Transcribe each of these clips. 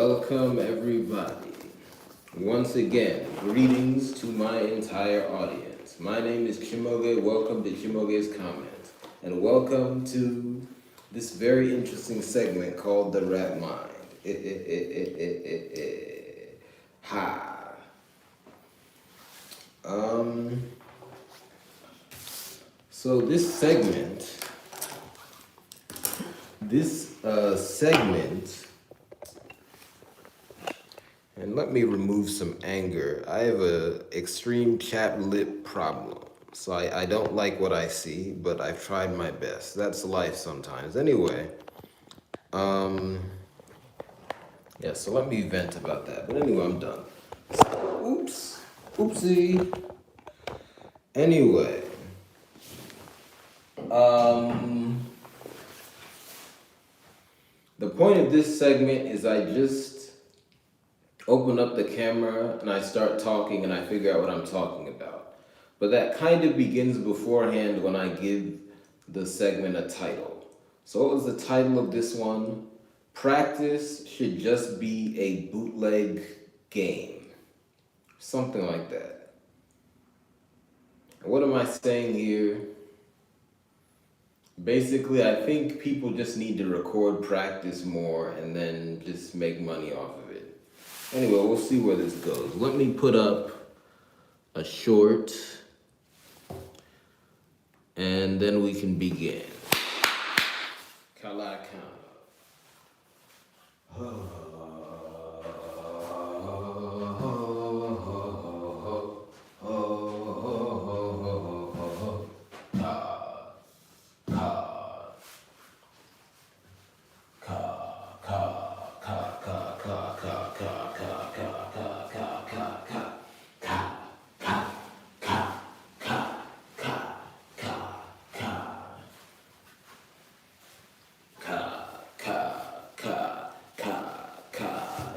Welcome, everybody. Once again, greetings to my entire audience. My name is Chimoge. Welcome to Chimoge's Comments. And welcome to this very interesting segment called the Ratmind. Ha. So this segment, and let me remove some anger. I have a extreme chapped lip problem. So I don't like what I see, but I've tried my best. That's life sometimes. Anyway, yeah, so let me vent about that. But anyway, I'm done. Oops. Oopsie. Anyway, the point of this segment is I just open up the camera and I start talking and I figure out what I'm talking about. But that kind of begins beforehand when I give the segment a title. So what was the title of this one? Practice should just be a bootleg game. Something like that. What am I saying here? Basically, I think people just need to record practice more and then just make money off of it. Anyway, we'll see where this goes. Let me put up a short and then we can begin. Kalakana.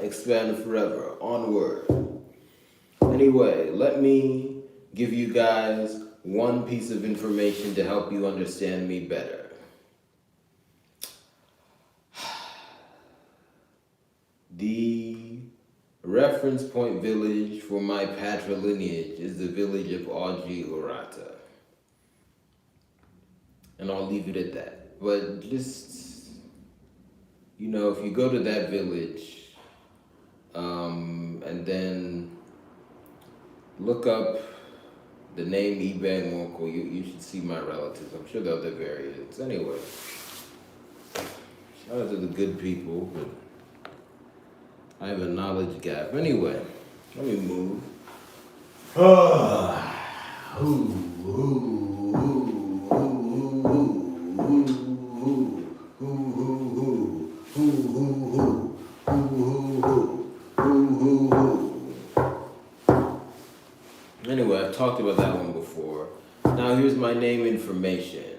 Expand forever, onward. Anyway, let me give you guys one piece of information to help you understand me better. The reference point village for my patrilineage is the village of Auji Urata. And I'll leave it at that. But just, if you go to that village, and then look up the name Ibang Moko, you should see my relatives. I'm sure there are other variants. Anyway, shout out to the good people, but I have a knowledge gap. Anyway, let me move. Anyway, I've talked about that one before. Now here's my name information.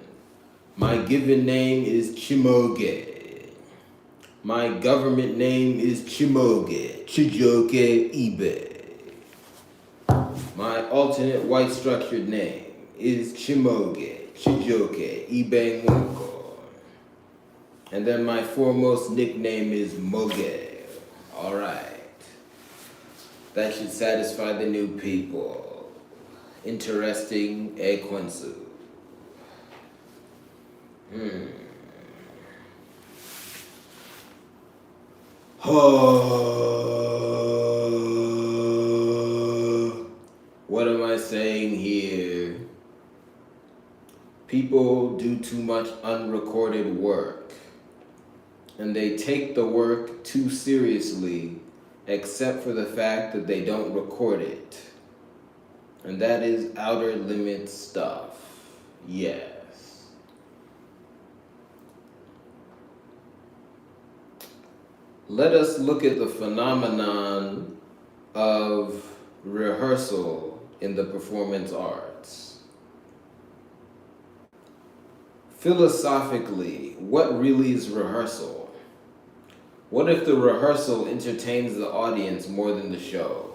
My given name is Chimoge. My government name is Chimoge, Chijoke Ibe. My alternate white structured name is Chimoge, Chijoke Ibe Nwoko. And then my foremost nickname is Moge. Alright. That should satisfy the new people. Interesting Ekwensu. What am I saying here? People do too much unrecorded work. And they take the work too seriously, except for the fact that they don't record it. And that is outer limit stuff. Yes. Let us look at the phenomenon of rehearsal in the performance arts. Philosophically, what really is rehearsal? What if the rehearsal entertains the audience more than the show?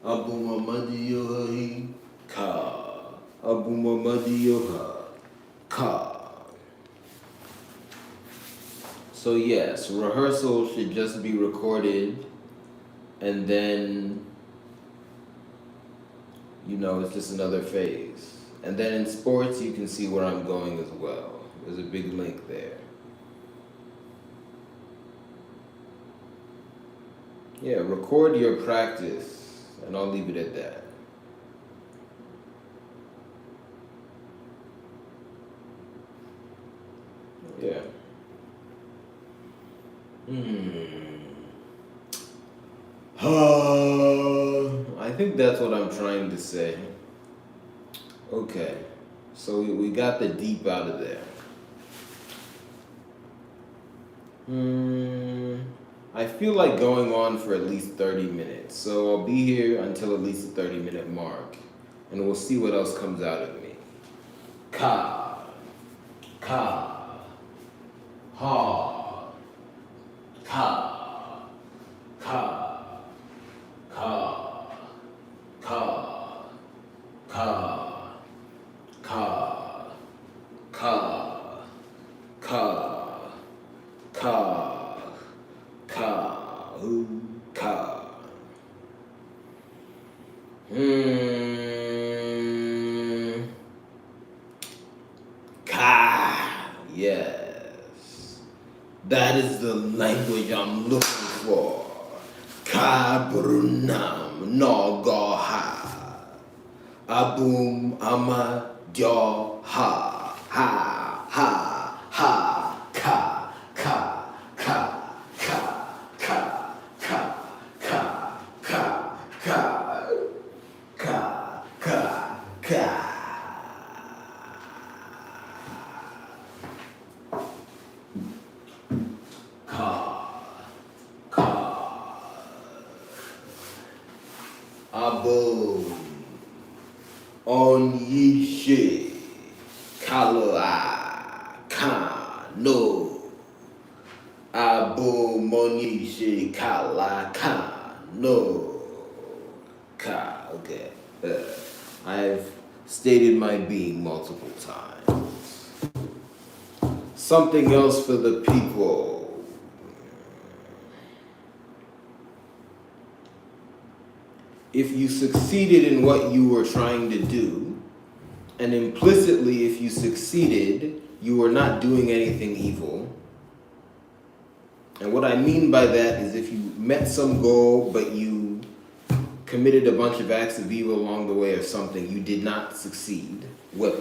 Abu Mamadiyohi Ka. Abu Mamadiyoha Ka. So yes, rehearsal should just be recorded, and then, it's just another phase. And then in sports, you can see where I'm going as well. There's a big link there. Yeah, record your practice, and I'll leave it at that. Yeah. I think that's what I'm trying to say. Okay, so we got the deep out of there. I feel like going on for at least 30 minutes, so I'll be here until at least the 30-minute mark, and we'll see what else comes out of me. Ka, ka, ha, ka, ka, ka, ka, ka, ka, ka, ka, ka, ka, ka. Ka. Yes. That is the language I'm looking for. Ka brunam nogoha. Abum ama jo ha. Ha. Ha. Ha. Ka. Ka. Ka. Ka. Ka. Ka. Ka. Ka. Ka. Ka. Ka. Ka. Abu on Yishi Kala Ka no Abu Monishi Kala Ka no Ka. Okay. I've stated my being multiple times. Something else for the people. If you succeeded in what you were trying to do, and implicitly if you succeeded, you were not doing anything evil. And what I mean by that is if you met some goal, but you committed a bunch of acts of evil along the way or something, you did not succeed. Well,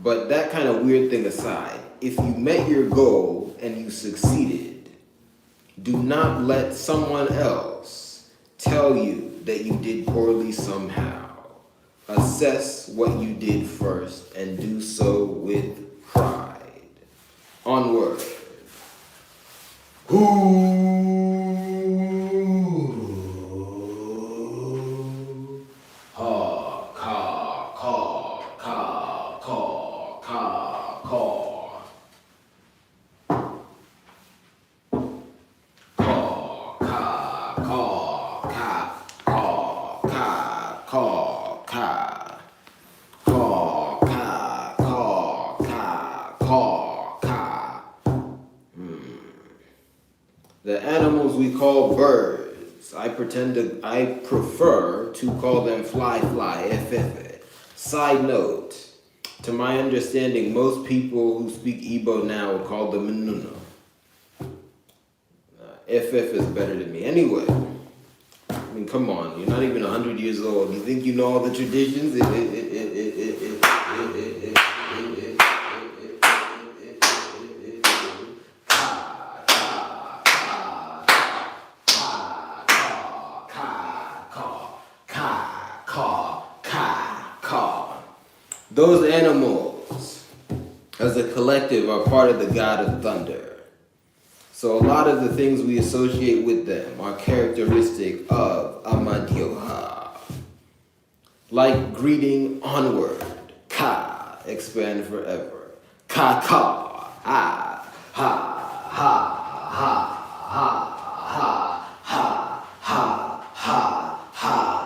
but that kind of weird thing aside, if you met your goal and you succeeded, do not let someone else tell you that you did poorly somehow. Assess what you did first and do so with pride. Onward. Ha, ka, ka, ka, ka, ka, ka. The animals we call birds, I prefer to call them fly, FF. Side note, to my understanding, most people who speak Igbo now would call them Menuna. FF is better than me. Anyway, I mean, come on, you're not even 100 years old. You think you know all the traditions? Those animals, as a collective, are part of the god of thunder. So a lot of the things we associate with them are characteristic of Amadioha. Like greeting onward, Ka, expand forever. Ka ka, ha, ha, ha, ha, ha, ha, ha, ha, ha, ha.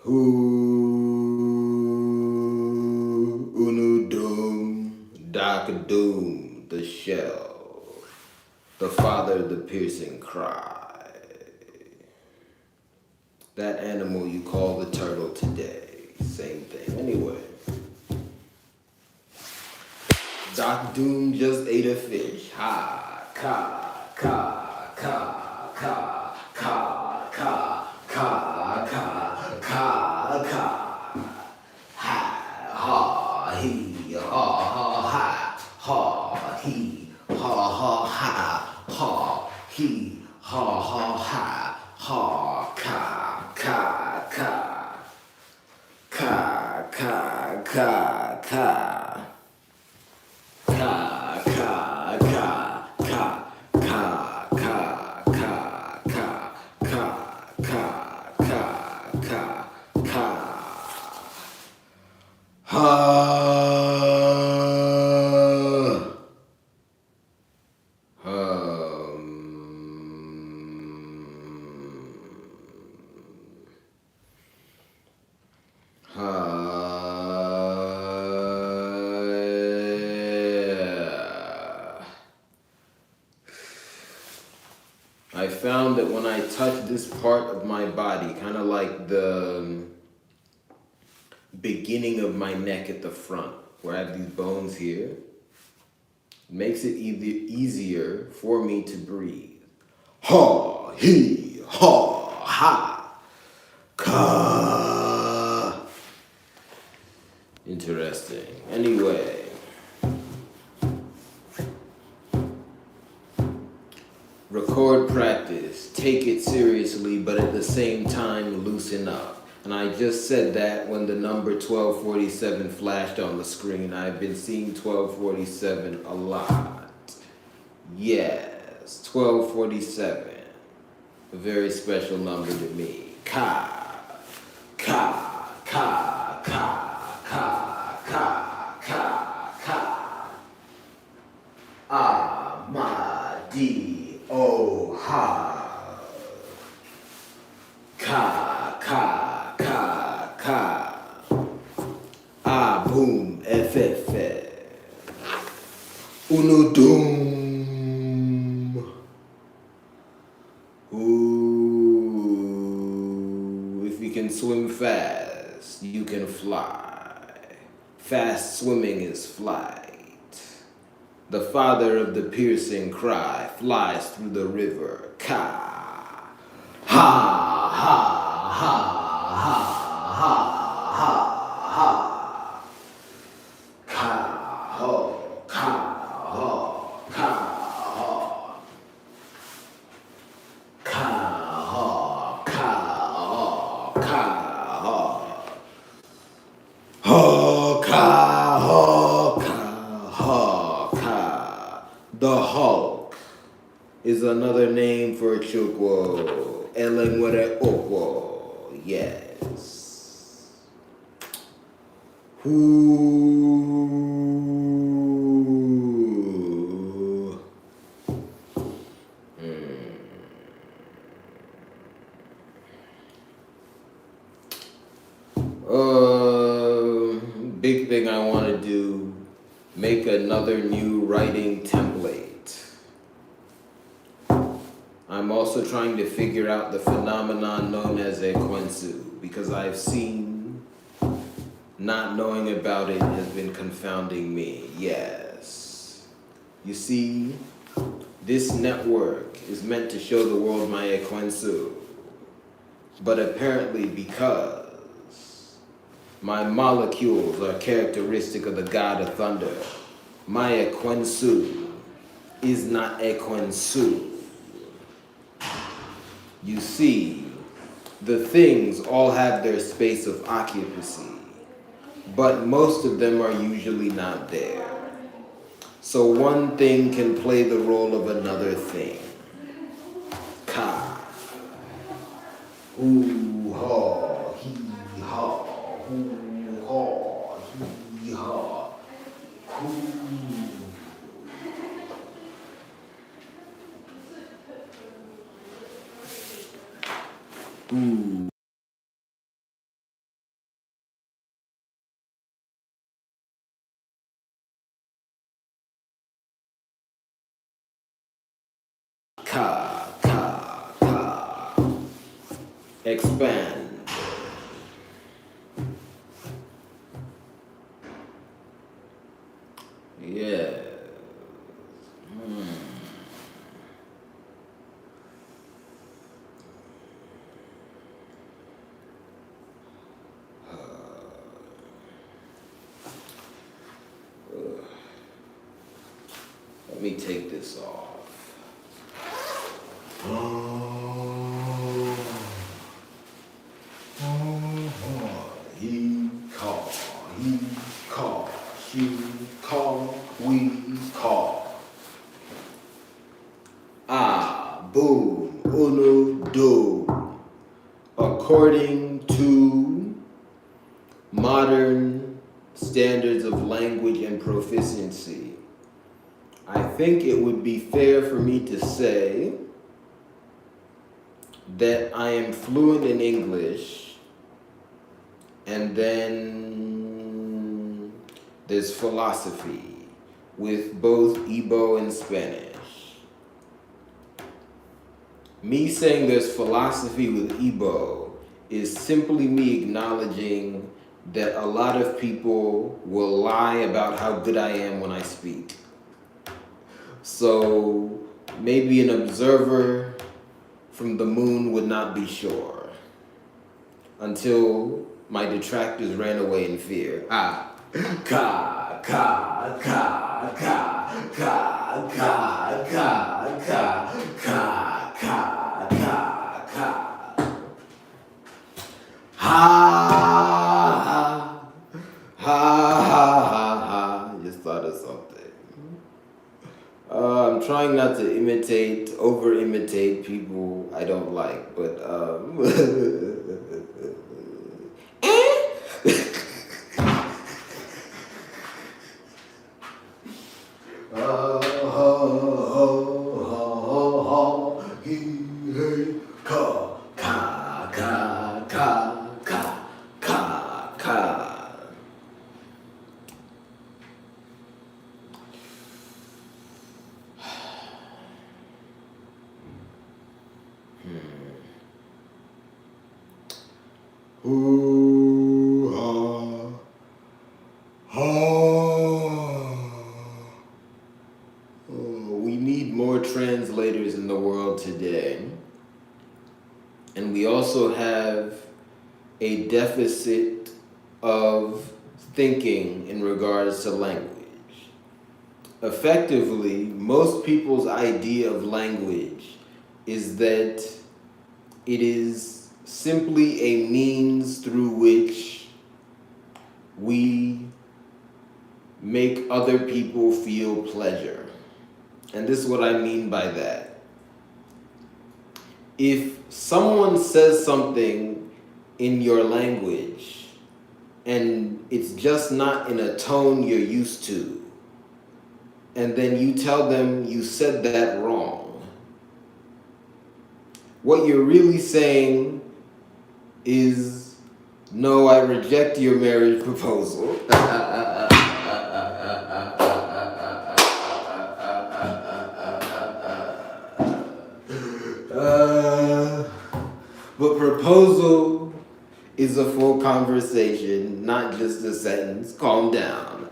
Who unu doom, Daka Doom, the shell, the father of the piercing cry. That animal you call the turtle today, same thing. Anyway, Doc Doom just ate a fish. Ha, ka, ka, ka, ka, ka, ka, ka, ka, ka, ka. Ha, ha, he, ha, ha, ha, ha, he, ha, ha, ha, ha, he, ha, ha, ha, ha, ka, ka, ka, ka, ka, ka, ka. I found that when I touch this part of my body, kind of like the beginning of my neck at the front, where I have these bones here, it makes it easier for me to breathe. Ha, he, ha, ha, ka. Interesting. Anyway. Record practice, take it seriously, but at the same time, loosen up. And I just said that when the number 1247 flashed on the screen. I've been seeing 1247 a lot. Yes, 1247. A very special number to me. Ka, ka, ka, ka, ka, ka, ka, ka. Ah, ma, di. Oh, ha. Ka, ka, ka, ka. Ah, boom, F. Unu doom. Ooh, if you can swim fast, you can fly. Fast swimming is flight. The father of the piercing cry flies through the river. Ka. Ha, ha, ha, ha, ha, ha, ha. Ka, ho, ka, ho, ka, ho. Ka, ho, ka, ho, ka, ho. Ho, ka, ho, ka, ho. The Hulk is another name for Chukwu. Elengwere Okwo. Yes. Ooh. Big thing I want to do, make another new writing template. I'm also trying to figure out the phenomenon known as ekwensu, because I've seen not knowing about it has been confounding me. Yes. You see, this network is meant to show the world my ekwensu, but apparently because my molecules are characteristic of the god of thunder, my ekwensu is not ekwensu. You see, the things all have their space of occupancy, but most of them are usually not there. So one thing can play the role of another thing. Ka. Ooh, ha, he, ha. Ooh, ha, he, ha. Ooh. expand. Yeah. Let me take this off. He call, she call, we call. Ah, boom, uno, do. According to modern standards of language and proficiency, I think it would be fair for me to say that I am fluent in English, and then there's philosophy with both Igbo and Spanish. Me saying there's philosophy with Igbo is simply me acknowledging that a lot of people will lie about how good I am when I speak. So maybe an observer from the moon would not be sure until my detractors ran away in fear. Ah, ka, ka, ka, ka, ka, ka, ka, ka, ka, ka, ka, ka. Ha, ha, ha, ha, ha. Just thought of something. I'm trying not to over-imitate people I don't like, but we need more translators in the world today. And we also have a deficit of thinking in regards to language. Effectively, most people's idea of language is that it is simply a means through which we make other people feel pleasure. And this is what I mean by that. If someone says something in your language and it's just not in a tone you're used to, and then you tell them you said that wrong, what you're really saying is, no, I reject your marriage proposal. But proposal is a full conversation, not just a sentence. Calm down.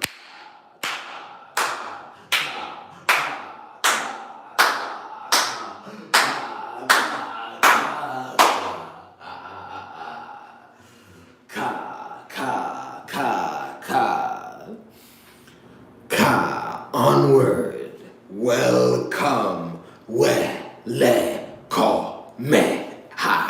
Onward. Welcome. Wele ko me. Ha.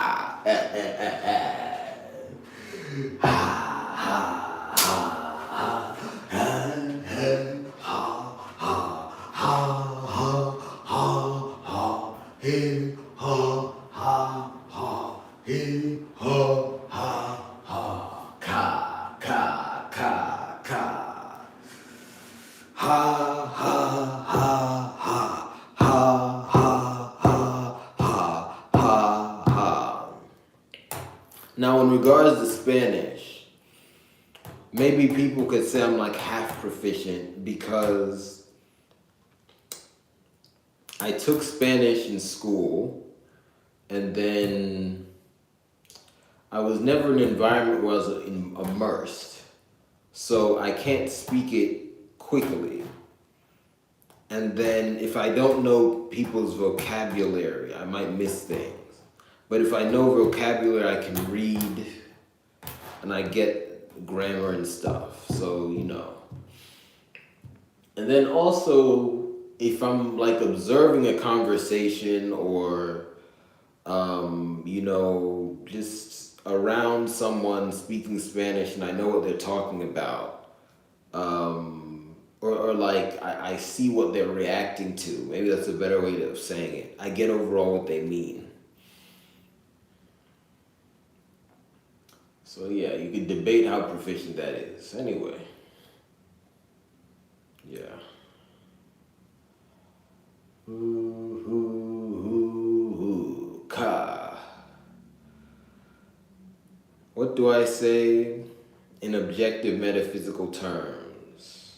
Now, in regards to Spanish, maybe people could say I'm like half proficient because I took Spanish in school and then I was never in an environment where I was immersed, so I can't speak it quickly. And then if I don't know people's vocabulary, I might miss things. But if I know vocabulary, I can read and I get grammar and stuff. So, you know. And then also, if I'm like observing a conversation or, you know, just around someone speaking Spanish and I know what they're talking about, or like I see what they're reacting to. Maybe that's a better way of saying it. I get overall what they mean. So yeah, you could debate how proficient that is. Anyway, yeah. Ka. What do I say in objective metaphysical terms?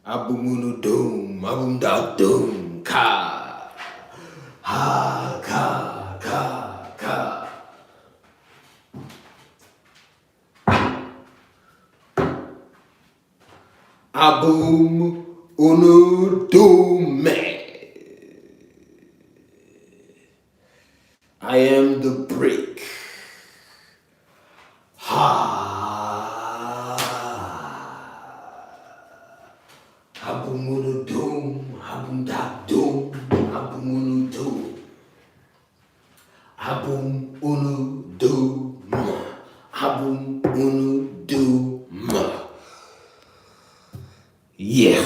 Abumunu doom, abum da doom, ka. Ha, ka, ka, ka. Abum unu doom me. I am the brick. Ha. Habumunu doom, habum da doom, habumunu doom. Habum unu doom, habum unu doom. Yeah.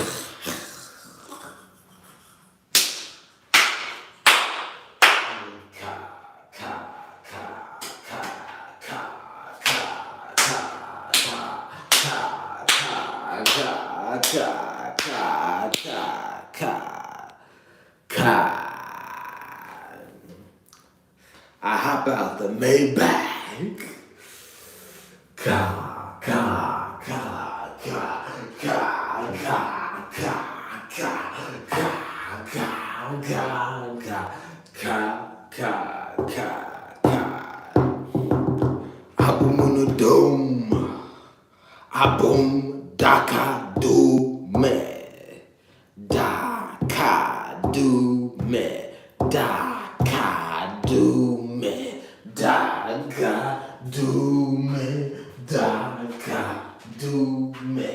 I hop out the Maybach. Ka ka ka ka ka ka ka ka ka ka ka ka ka ka. Abumunu dome. Abum daka do me. Daka do me. Daka do me. Daka do me. Daka do me.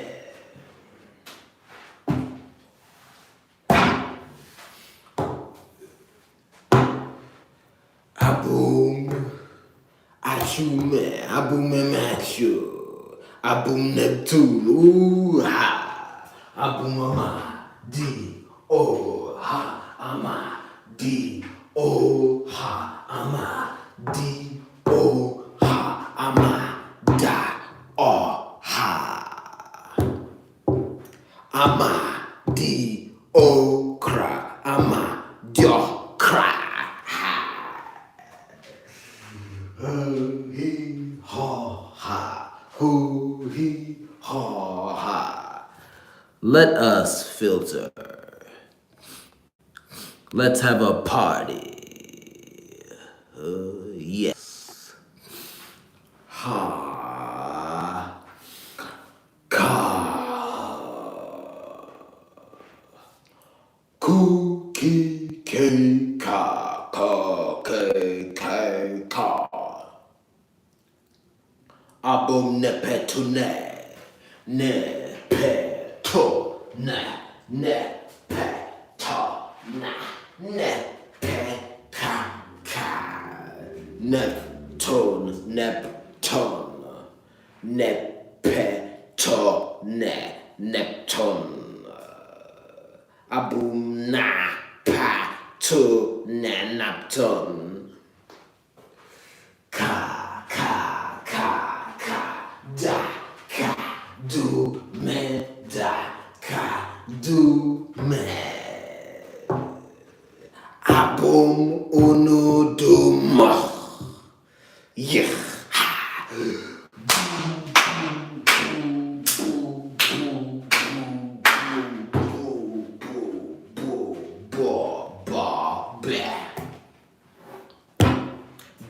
Abum achume. Abume machu. Abum Neptune, ooh ha. Abum ama di oh ha ama di oh ha ama di oh ha ama da oh ha ama di oh cra ama dio cra ha. He ha ha. Hoo hee haw ha. Let us filter. Let's have a party. Yes. Ha. Ka. Cookie K ka ka K K ka. Abum ne petune, ne peto na ne peto na ne ka ka Neptune Neptune ne peto ne Neptune abum na pa to ne Neptune ka ka ka ka da ka do me da ka do me abum unu do mo yeah.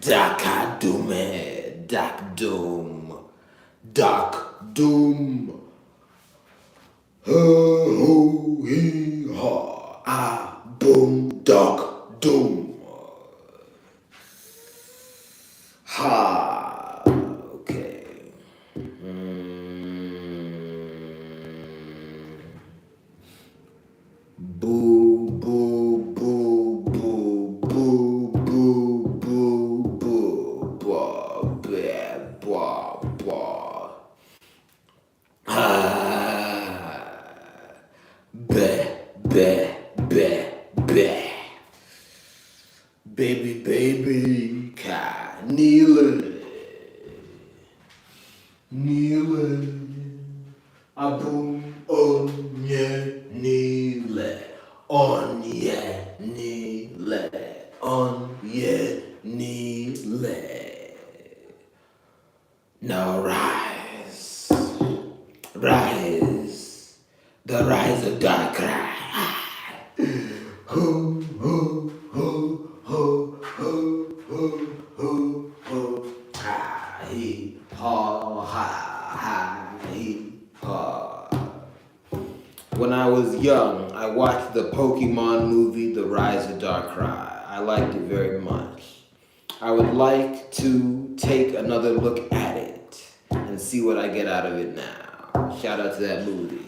Dakadume, Dak Doom, Doc Doom. Ho, hee, haw, ah, boom, Doc Doom. Ha, okay. Boo, boo, boo, boo, boo, boo, boo, boo, blah, blah, blah, blah. Ah, bleh, bleh, bleh, bleh. Baby, baby, ka, kneeling, kneeling. Abum, onye, nile, onye, nile, onye, nile. Now rise, rise, the rise of dark cry. Ho, ho, ho, ho, ho, ho, ho, ho. Ha, he, ha, ha, he, ha. When I was young, I watched the Pokemon movie, The Rise of Darkrai. I liked it very much. I would like to take another look at it and see what I get out of it now. Shout out to that movie.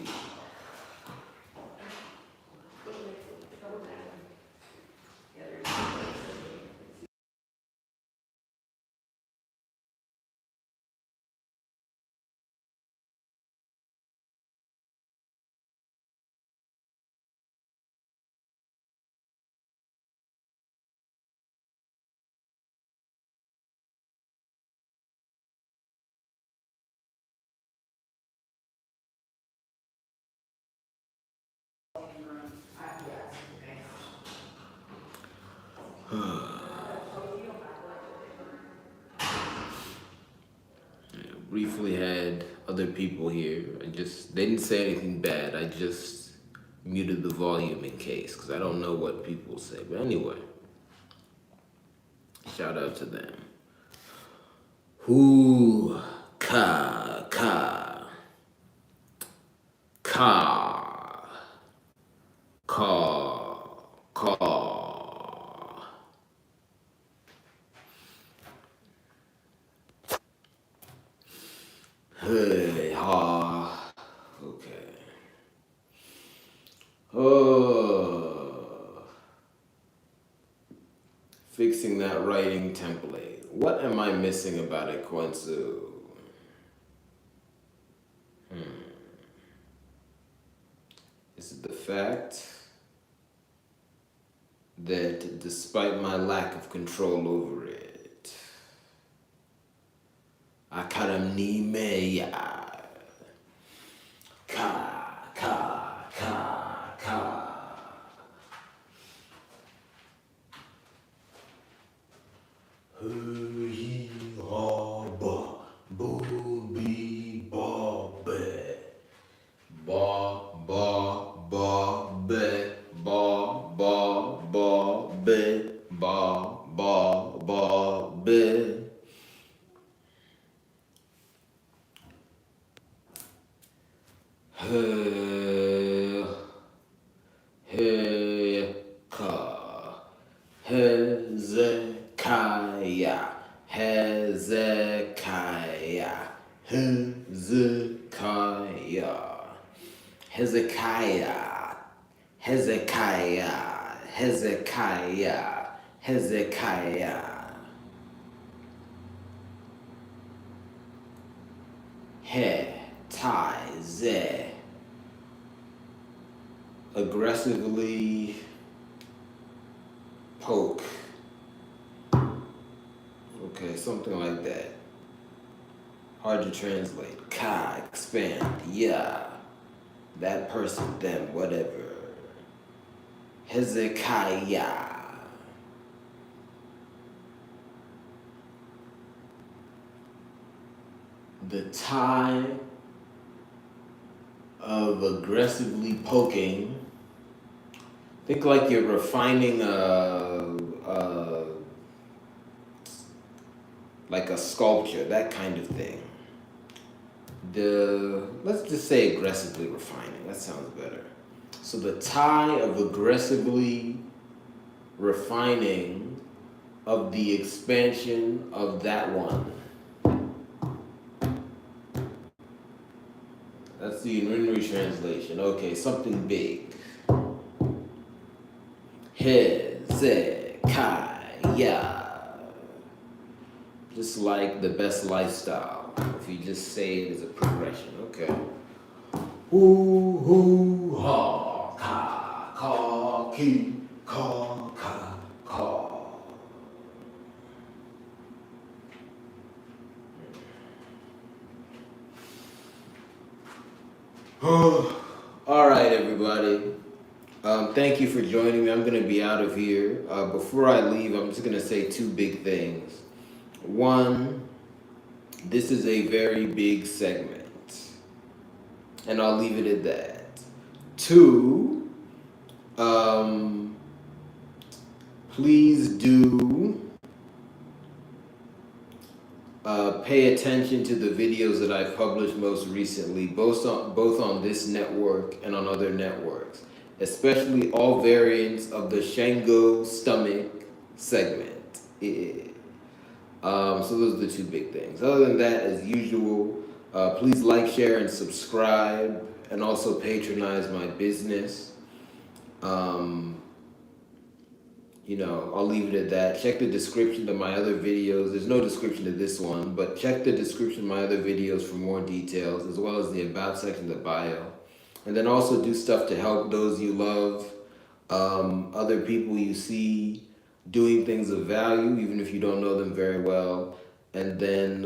Briefly had other people here. They didn't say anything bad. I just muted the volume in case, because I don't know what people say. But anyway, shout out to them. Who, ka, ka, ka, ka. Hey, ha. Okay. Oh. Fixing that writing template. What am I missing about it, Kwanzu? Is it the fact that despite my lack of control over it, I kind of need me, ka, ka, ka, ka. Hoo, hee, haw, ba, boo, bee, ba, be. Ba, ba, ba, be, ba, ba, ba, be, ba, ba, ba, be. He, he, ka, Hezekiah, Hezekiah, Hezekiah, Hezekiah, Hezekiah, Hezekiah, Hezekiah. He, tai, ze. Aggressively poke. Okay, something like that. Hard to translate. Ka, expand. Yeah. That person, them, whatever. Hezekiah. The tie of aggressively poking. Think like you're refining a like a sculpture, that kind of thing. Let's just say aggressively refining. That sounds better. So the tie of aggressively refining of the expansion of that one. That's the Inrinri translation. Okay, something big. Hezekiah. Just like the best lifestyle. If you just say it as a progression. Okay. Hoo hoo ha ka ka ki ka ka ka. All right, everybody. Thank you for joining me. I'm going to be out of here. Before I leave, I'm just going to say two big things. One, this is a very big segment, and I'll leave it at that. Two, please do pay attention to the videos that I've published most recently, both on this network and on other networks, especially all variants of the Shango stomach segment. Yeah. So those are the two big things. Other than that, as usual, please like, share, and subscribe, and also patronize my business. I'll leave it at that. Check the description of my other videos. There's no description to this one, but check the description of my other videos for more details, as well as the about section of the bio. And then also do stuff to help those you love, other people you see doing things of value, even if you don't know them very well. And then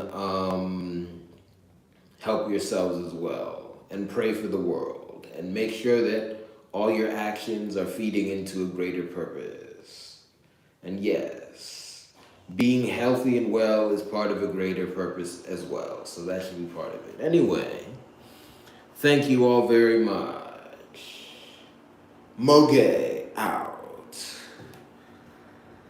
help yourselves as well. And pray for the world. And make sure that all your actions are feeding into a greater purpose. And yes, being healthy and well is part of a greater purpose as well. So that should be part of it. Anyway, thank you all very much. Moge out.